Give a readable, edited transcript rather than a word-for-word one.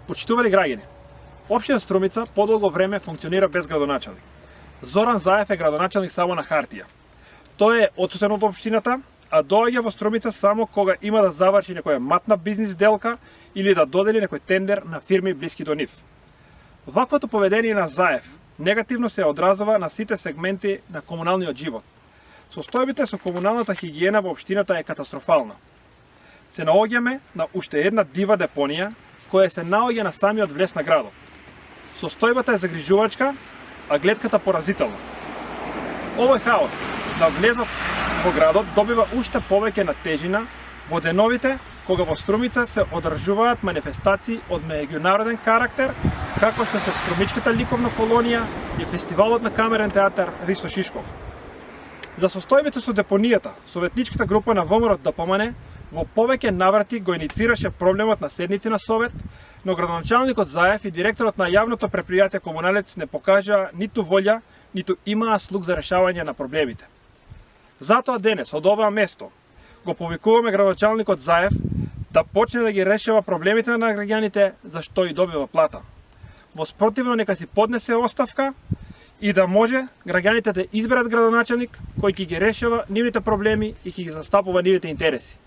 Почитували граѓани, Општина Струмица подолго време функционира без градоначалник. Зоран Заев е градоначалник само на хартија. Тој е отсутен од општината, а доаѓа во Струмица само кога има да заврши некоја матна бизнис делка или да додели некој тендер на фирми блиски до нив. Ваквото поведение на Заев негативно се одразува на сите сегменти на комуналниот живот. Состојбите со комуналната хигиена во општината е катастрофална. Се наоѓаме на уште една дива депонија која се наоѓа на самиот влез на градот. Состојбата е загрижувачка, а гледката поразителна. Овој хаос на влезот во градот добива уште повеќе на тежина во деновите кога во Струмица се одржуваат манифестации од меѓународен карактер, како што се Струмичката ликовна колонија и фестивалот на камерен театар Ристо Шишков. За состојбите со депонијата, советничката група на ВМРО ДПМН во повеќе наврати го иницираше проблемот на седници на совет, но градоначалникот Заев и директорот на јавното предпријатие Комуналец не покажаа ниту волја, ниту имаа слух за решавање на проблемите. Затоа денес од ова место го повикуваме градоначалникот Заев да почне да ги решава проблемите на граѓаните за што и добива плата. Во спротивно нека си поднесе оставка и да може граѓаните да изберат градоначалник кој ќе ги решава нивните проблеми и ќе ги застапува нивните интереси.